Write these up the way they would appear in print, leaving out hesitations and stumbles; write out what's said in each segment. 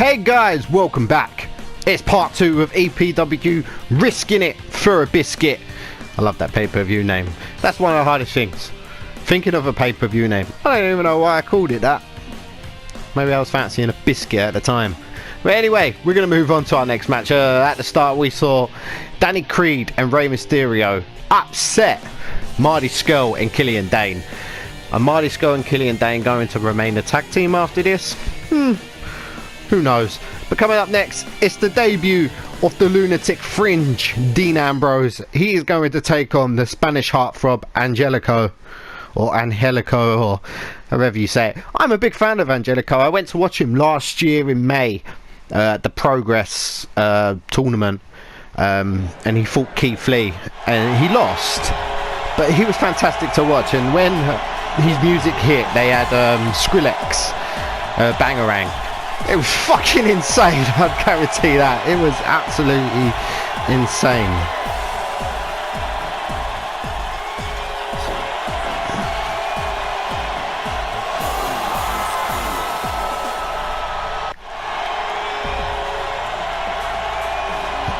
Hey guys, welcome back. It's part 2 of EPW Riskin It for a Biscuit. I love that pay-per-view name. That's one of the hardest things. Thinking of a pay-per-view name. I don't even know why I called it that. Maybe I was fancying a biscuit at the time. But anyway, we're going to move on to our next match. At the start we saw Danny Creed and Rey Mysterio upset Marty Scurll and Killian Dane. Are Marty Scurll and Killian Dane going to remain a tag team after this? Who knows? But coming up next, it's the debut of the Lunatic Fringe, Dean Ambrose. He is going to take on the Spanish heartthrob Angelico, or Angelico, or however you say it. I'm a big fan of Angelico. I went to watch him last year in May at the Progress tournament, and he fought Keith Lee, and he lost. But he was fantastic to watch, and when his music hit, they had Skrillex, Bangarang. It was fucking insane, I guarantee that. It was absolutely insane.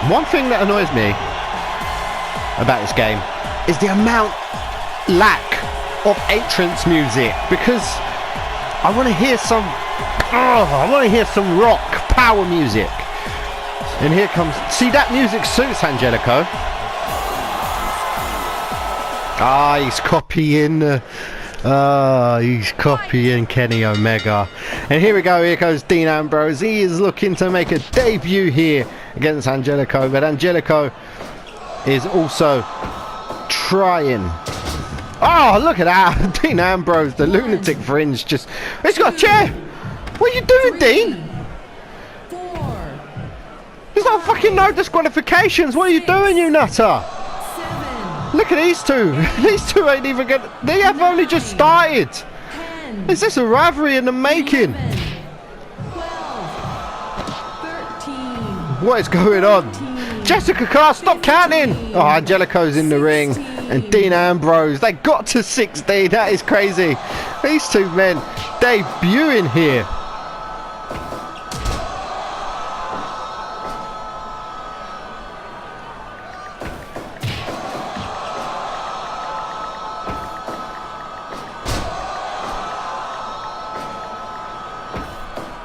One thing that annoys me about this game is the lack of entrance music, because I want to hear some rock power music. And here comes, see, that music suits Angelico. He's copying Kenny Omega. And here we go, here goes Dean Ambrose. He is looking to make a debut here against Angelico, but Angelico is also trying. Oh, look at that. Dean Ambrose, the Lunatic Fringe, he's got a chair. What are you doing, Dean? There's no disqualifications. What are you doing, you nutter? Look at these two. These two ain't even gonna... They have only just started. Is this a rivalry in the making? What is going on? Jessica Carr, stop counting. Oh, Angelico's in the ring. And Dean Ambrose, they got to 60. That is crazy. These two men debuting here.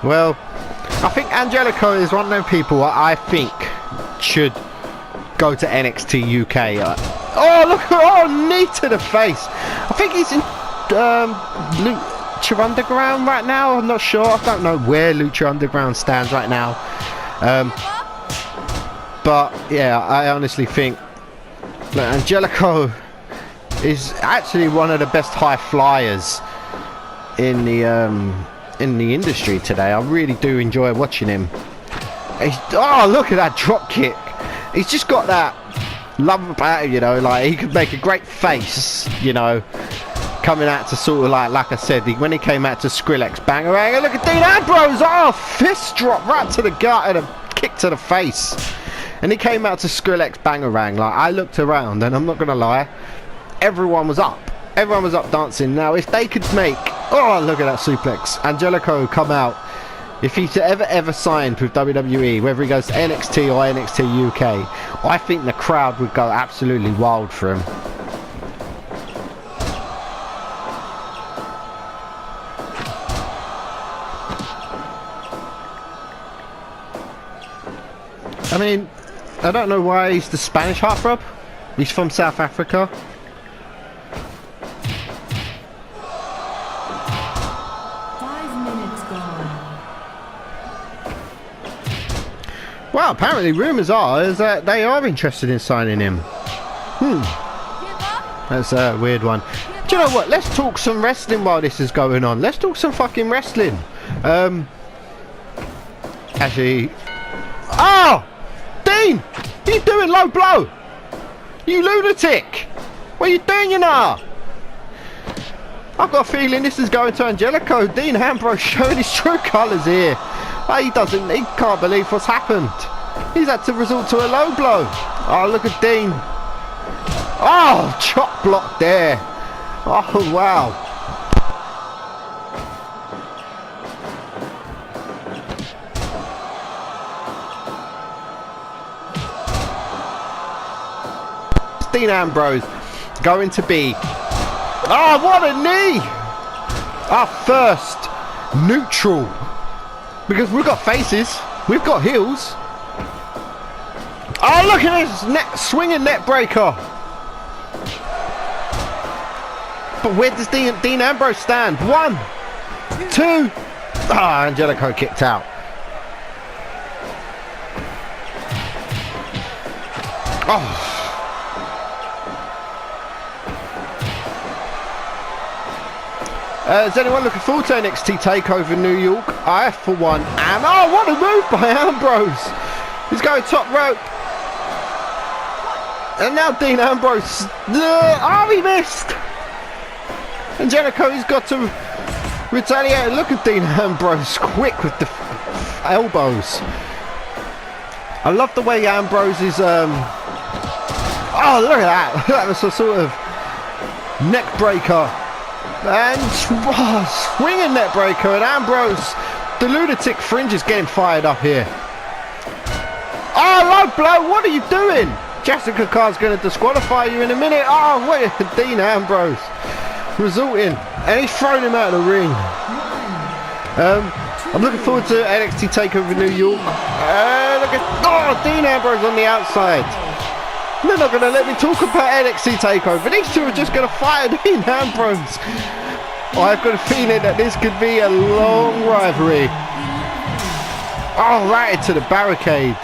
Well, I think Angelico is one of those people I think should go to NXT UK. Oh, look! Oh, knee to the face. I think he's in Lucha Underground right now. I'm not sure. I don't know where Lucha Underground stands right now. But yeah, I honestly think that Angelico is actually one of the best high flyers in the industry today. I really do enjoy watching him. Oh, look at that drop kick. He's just got that love about him, you know, like he could make a great face, you know, coming out to sort of like I said, when he came out to Skrillex Bangarang. Look at Dean Ambrose. Oh, fist drop right to the gut and a kick to the face. And he came out to Skrillex Bangarang. Like, I looked around and I'm not gonna lie, everyone was up dancing. Now if they could make, oh, look at that suplex, Angelico come out. If he's ever signed with WWE, whether he goes to NXT or NXT UK, I think the crowd would go absolutely wild for him. I mean, I don't know why he's the Spanish heartthrob. He's from South Africa. Well, apparently rumours are is that they are interested in signing him. That's a weird one. Do you know what? Let's talk some wrestling while this is going on. Let's talk some fucking wrestling. Actually... Oh! Dean! What are you doing, low blow? You lunatic! What are you doing, you know? I've got a feeling this is going to Angelico. Dean Ambrose showing his true colours here. He can't believe what's happened. He's had to resort to a low blow. Oh, look at Dean. Oh, chop block there. Oh, wow. Dean Ambrose going to be... Oh, what a knee! Our first neutral. Because we've got faces. We've got heels. Oh, look at this swinging net breaker. But where does Dean Ambrose stand? 1, 2. Ah, Angelico kicked out. Oh. Is anyone looking forward to NXT TakeOver New York? I, for one, am. Oh, what a move by Ambrose. He's going top rope. And now Dean Ambrose. Oh, he missed. Angelico's got to retaliate. Look at Dean Ambrose, quick with the elbows. I love the way Ambrose is... Oh, look at that. That was a sort of neck breaker. And swinging net breaker. And Ambrose, the lunatic fringe is getting fired up here. Oh, low blow. What are you doing? Jessica Carr's going to disqualify you in a minute. Oh, wait. Dean Ambrose resulting. And he's thrown him out of the ring. I'm looking forward to NXT TakeOver New York. Look at Dean Ambrose on the outside. They're not going to let me talk about NXT TakeOver. These two are just going to fire Dean Ambrose. I've got a feeling that this could be a long rivalry. Oh, right into the barricade.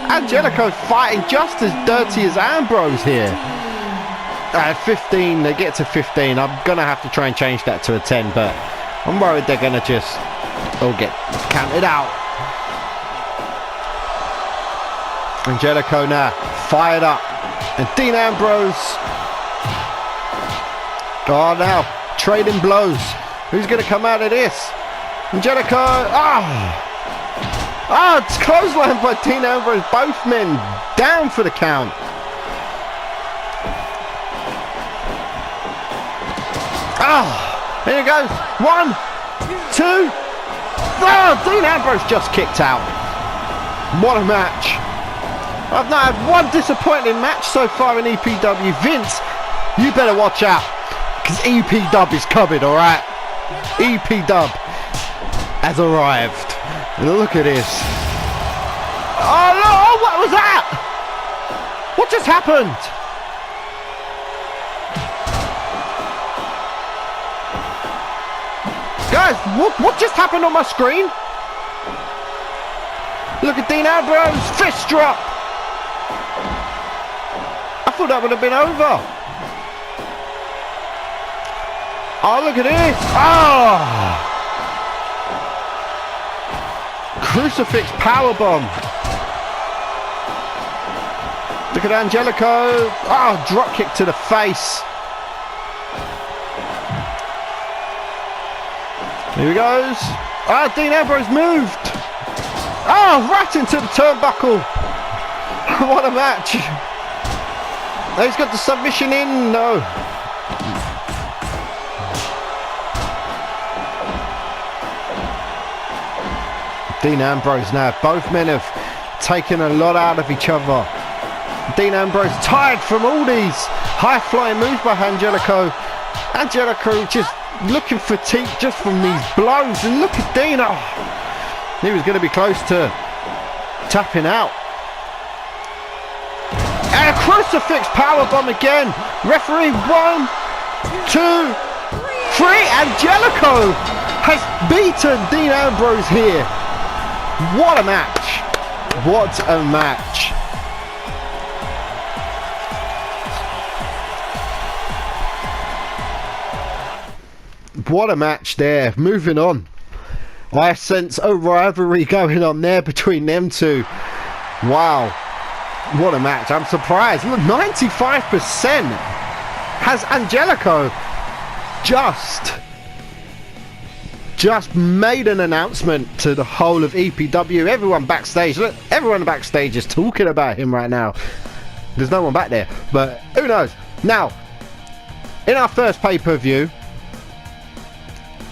Angelico's fighting just as dirty as Ambrose here. 15, they get to 15. I'm going to have to try and change that to a 10, but I'm worried they're going to just all get counted out. Angelico now fired up. And Dean Ambrose. Oh, now trading blows. Who's going to come out of this? Angelico. It's clothesline by Dean Ambrose. Both men down for the count. Here it goes. 1, 2. Dean Ambrose just kicked out. What a match. I've not had one disappointing match so far in EPW. Vince, you better watch out, because EPW is coming, alright? EPW has arrived. Look at this. Oh no, what was that? What just happened? Guys, what just happened on my screen? Look at Dean Ambrose, fist drop. I thought that would have been over. Oh, look at this. Crucifix powerbomb. Look at Angelico. Drop kick to the face. Here he goes. Dean Ambrose moved. Right into the turnbuckle. What a match. He's got the submission in. No. Dean Ambrose now. Both men have taken a lot out of each other. Dean Ambrose tired from all these high-flying moves by Angelico. Angelico just looking fatigued just from these blows. And look at Dean. He was going to be close to tapping out. And a crucifix powerbomb again. Referee 1, 2, 3. Angelico has beaten Dean Ambrose here. What a match. What a match. What a match there. Moving on. I sense a rivalry going on there between them two. Wow. What a match. I'm surprised. Look, 95% has Angelico just made an announcement to the whole of EPW. Everyone backstage. Look, everyone backstage is talking about him right now. There's no one back there, but who knows? Now, in our first pay-per-view,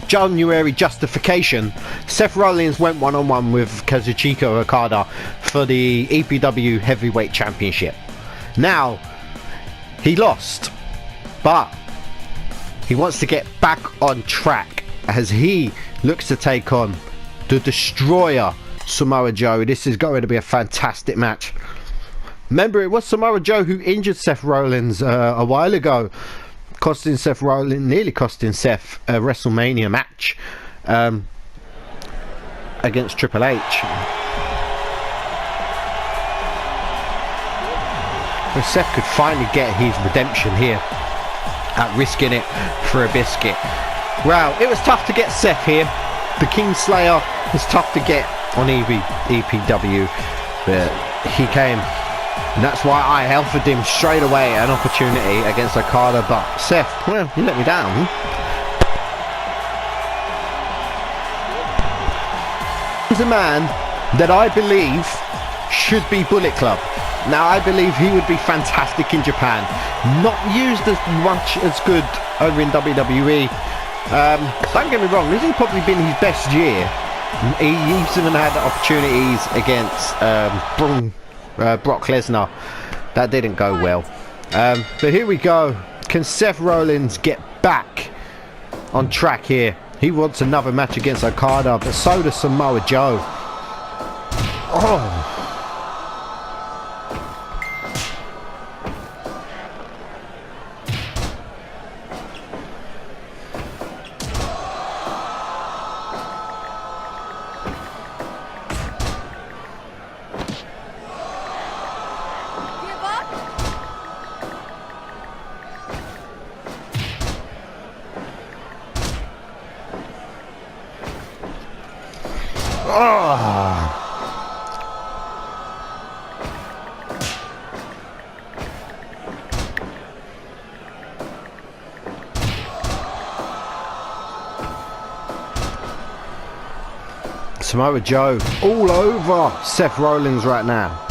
January Justification, Seth Rollins went one-on-one with Kazuchika Okada for the EPW Heavyweight Championship. Now, He lost, but he wants to get back on track as he looks to take on the Destroyer Samoa Joe. This is going to be a fantastic match. Remember, it was Samoa Joe who injured Seth Rollins a while ago, nearly costing Seth a WrestleMania match against Triple H. But Seth could finally get his redemption here at Riskin it for a biscuit. Wow, it was tough to get Seth here. The Kingslayer was tough to get on EPW, but he came, and that's why I offered him straight away an opportunity against Okada. But Seth, well, you let me down. He's a man that I believe should be Bullet Club. Now, I believe he would be fantastic in Japan. Not used as much as good over in WWE. Don't get me wrong, this has probably been his best year. He's even had opportunities against Brock Lesnar. That didn't go well. But here we go. Can Seth Rollins get back on track here? He wants another match against Okada, but so does Samoa Joe. Oh. Samoa Joe all over Seth Rollins right now.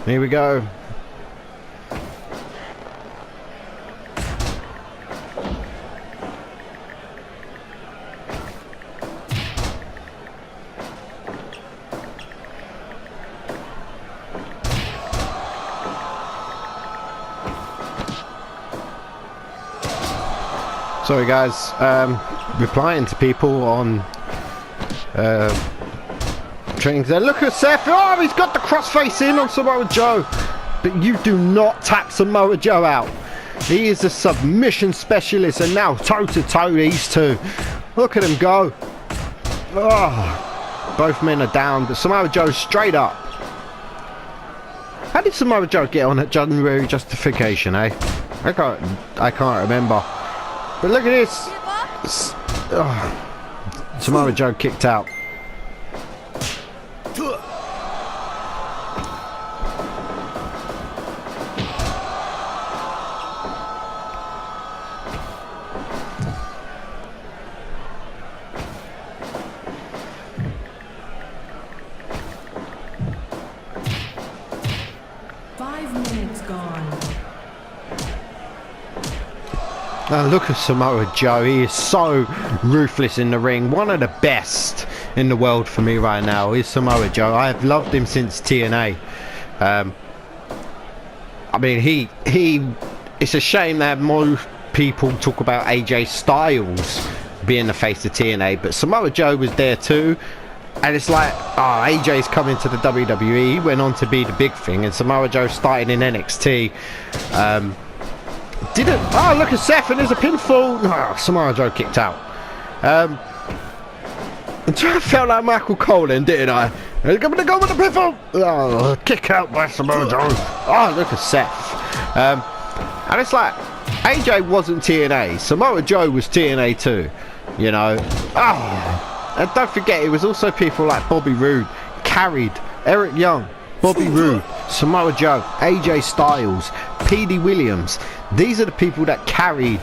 Here we go. Sorry guys, replying to people on trainings there. Look at Seth. Oh, he's got the crossface in on Samoa Joe. But you do not tap Samoa Joe out. He is a submission specialist, and now toe to toe these two. Look at him go. Oh, both men are down, but Samoa Joe straight up. How did Samoa Joe get on at January Justification, eh? I can't remember. But look at this. Oh, Samoa Joe kicked out. Oh, look at Samoa Joe. He is so ruthless in the ring. One of the best in the world for me right now is Samoa Joe. I have loved him since TNA. I mean, it's a shame that more people talk about AJ Styles being the face of TNA, but Samoa Joe was there too. And it's like, oh, AJ's coming to the WWE. He went on to be the big thing, and Samoa Joe started in NXT. Oh, look at Seth, and there's a pinfall. Oh, Samoa Joe kicked out. I felt like Michael Cole then, didn't I? I'm gonna go with the pinfall. Oh, kick out by Samoa Joe. Oh, look at Seth. And it's like, AJ wasn't TNA. Samoa Joe was TNA too. You know. Oh, and don't forget, it was also people like Bobby Roode carried Eric Young, Bobby Roode, Samoa Joe, AJ Styles, PD Williams. These are the people that carried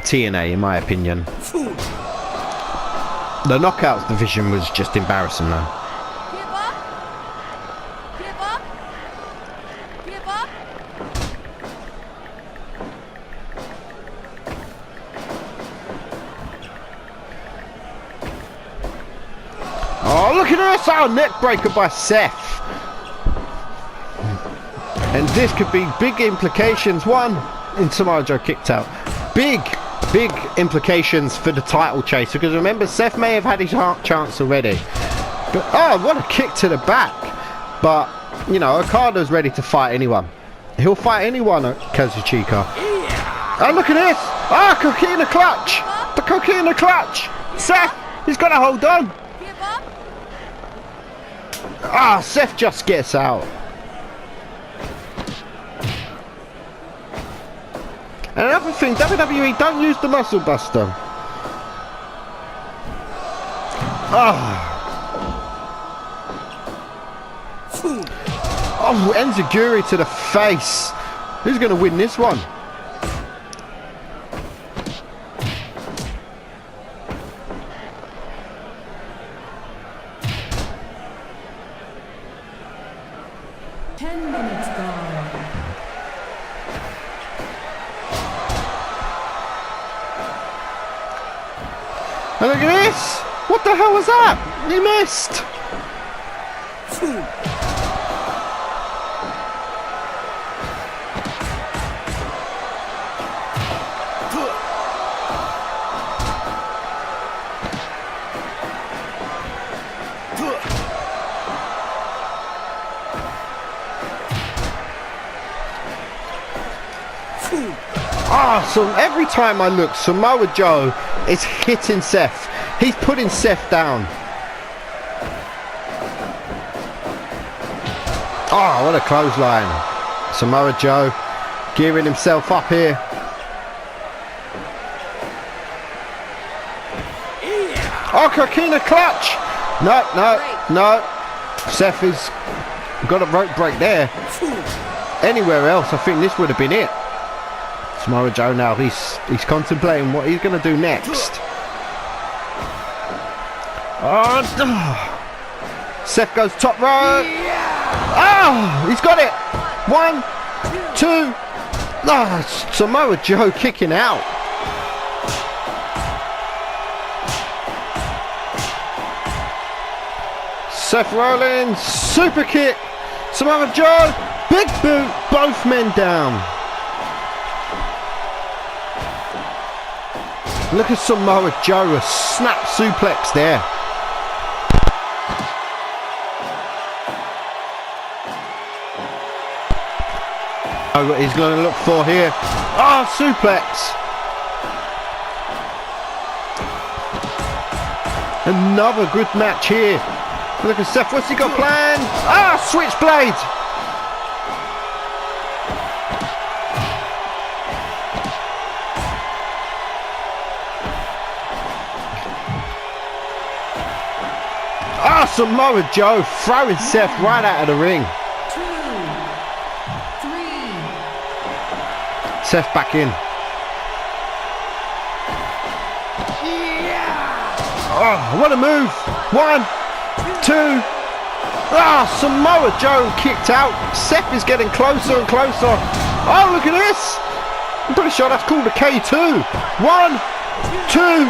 TNA, in my opinion. The Knockouts division was just embarrassing though. look at this! Oh, neck breaker by Seth. And this could be big implications. One, in Samoa Joe kicked out. Big implications for the title chase. Because remember, Seth may have had his chance already. But, oh, what a kick to the back. But, you know, Okada's ready to fight anyone. He'll fight anyone at Kazuchika. Oh, look at this! Ah, Coquina clutch! The Coquina clutch! Seth, he's got to hold on. Ah, Seth just gets out. And another thing, WWE, don't use the muscle buster. Ah. Oh, Enziguri to the face. Who's going to win this one? And look at this! What the hell was that? He missed! Ah, so every time I look, Samoa Joe is hitting Seth. He's putting Seth down. Oh, what a clothesline. Samoa Joe gearing himself up here. Oh, Coquina clutch. No. Seth has got a rope break there. Anywhere else, I think this would have been it. Samoa Joe now, he's contemplating what he's going to do next. Oh, Seth goes top rope. Oh, he's got it. 1, 2. Oh, Samoa Joe kicking out. Seth Rollins, super kick. Samoa Joe, big boot, both men down. Look at Samoa Joe, a snap suplex there. Oh, what he's going to look for here. Oh, suplex. Another good match here. Look at Seth, what's he got planned? Ah, switchblade. Ah, Samoa Joe throwing Seth right out of the ring. 2, 3. Seth back in. Oh, what a move. 1, 2. Ah, Samoa Joe kicked out. Seth is getting closer and closer. Oh, look at this. I'm pretty sure that's called a K2. 1, 2.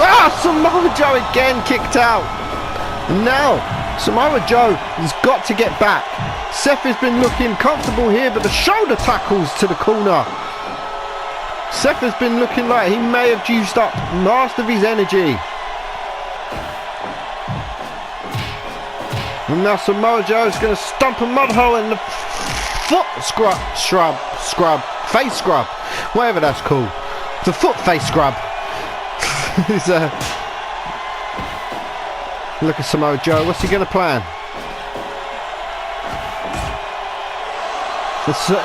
Ah, Samoa Joe again kicked out. Now, Samoa Joe has got to get back. Seth has been looking comfortable here, but the shoulder tackles to the corner. Seth has been looking like he may have juiced up most of his energy. And now Samoa Joe is going to stomp a mud hole in the foot face scrub, whatever that's called. The foot face scrub. Look at Samoa Joe. What's he going to plan?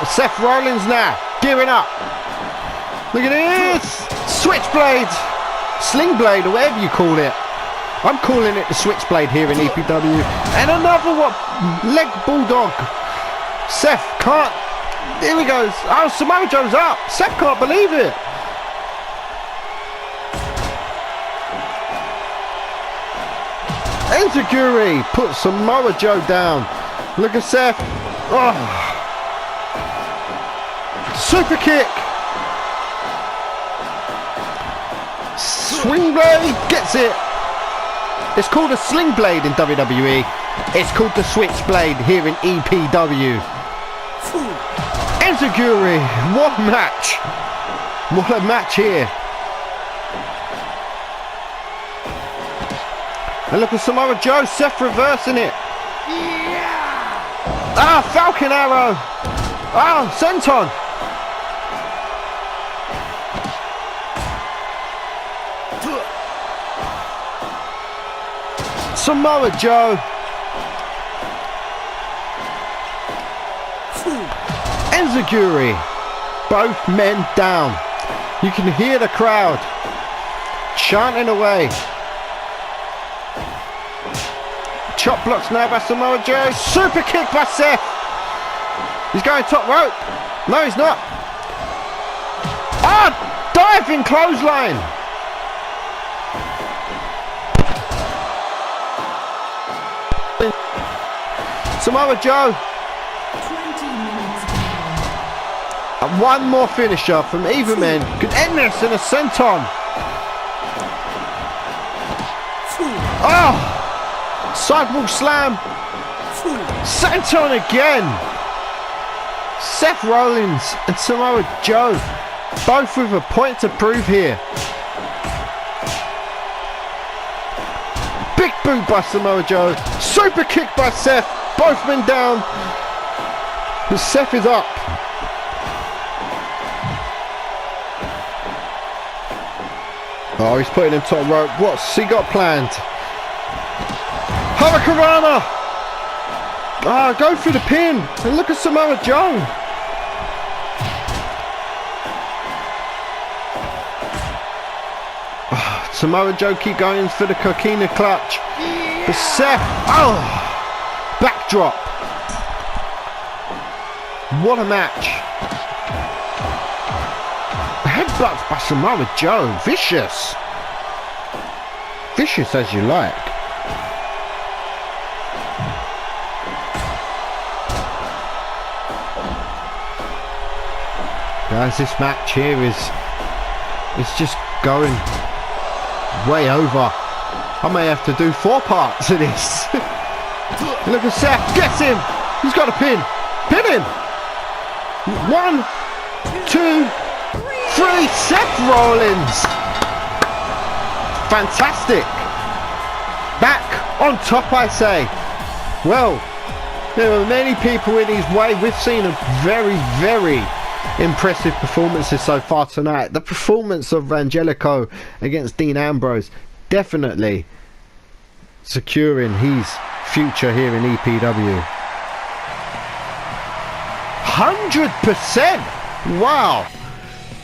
Seth Rollins now gearing up. Look at this! Switchblade, sling blade, or whatever you call it. I'm calling it the switchblade here in EPW. And another leg bulldog. Seth can't. Here he goes. Oh, Samoa Joe's up. Seth can't believe it. Enziguri puts Samoa Joe down. Look at Seth. Oh. Super kick. Swing blade gets it. It's called a sling blade in WWE. It's called the switchblade here in EPW. Enziguri, what a match! What a match here. And look at Samoa Joe, Seth reversing it. Ah, Falcon Arrow. Ah, Senton. Samoa Joe. Enziguri. Both men down. You can hear the crowd chanting away. Chop blocks now by Samoa Joe. Super kick by Seth. He's going top rope. No, he's not. Ah, diving clothesline. Samoa Joe. 20 minutes. And one more finisher from either men could end this in a senton. Oh! Sidewalk slam. Senton again. Seth Rollins and Samoa Joe both with a point to prove here. Big boot by Samoa Joe. Super kick by Seth. Both men down. And Seth is up. Oh, he's putting him top rope. What's he got planned? Hurricanrana! Ah, go for the pin. And look at Samoa Joe. Oh, Samoa Joe keep going for the coquina clutch. But Seth, oh, backdrop. What a match. Headbutt by Samoa Joe. Vicious. Vicious as you like. Guys, this match here is just going way over. I may have to do 4 parts of this. Look at Seth, gets him. He's got a pin. Pin him. 1, 2, 3. Seth Rollins. Fantastic. Back on top, I say. Well, there are many people in his way. We've seen a very, very impressive performances so far tonight. The performance of Angelico against Dean Ambrose definitely securing his future here in EPW. 100%! Wow!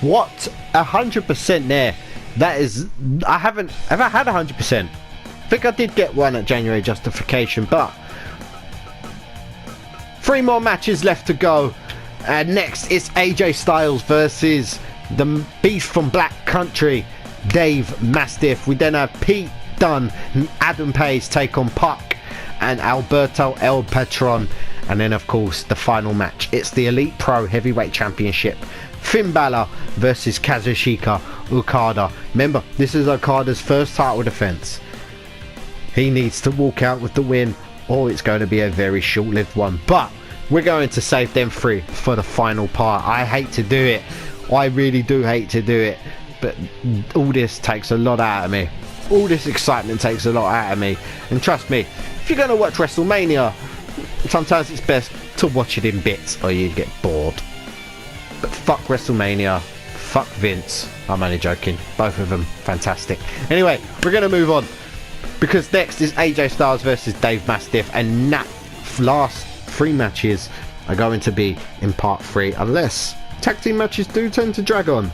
What 100% there. That is, I haven't ever had 100%. I think I did get one at January Justification, but 3 more matches left to go. And next it's AJ Styles versus the Beast from Black Country, Dave Mastiff. We then have Pete Dunne and Adam Page take on Puck and Alberto El Patron. And then of course the final match, it's the Elite Pro Heavyweight Championship, Finn Balor versus Kazuchika Okada. Remember, this is Okada's first title defense. He needs to walk out with the win, or it's going to be a very short-lived one. But we're going to save them 3 for the final part. I hate to do it. I really do hate to do it. But all this takes a lot out of me. All this excitement takes a lot out of me. And trust me, if you're going to watch WrestleMania, sometimes it's best to watch it in bits or you get bored. But fuck WrestleMania. Fuck Vince. I'm only joking. Both of them fantastic. Anyway, we're going to move on. Because next is AJ Styles versus Dave Mastiff. And that last 3 matches are going to be in part 3, unless tag team matches do tend to drag on,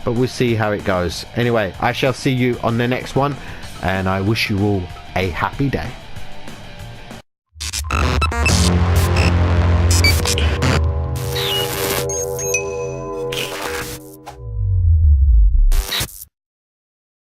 but we'll see how it goes. Anyway, I shall see you on the next one, and I wish you all a happy day.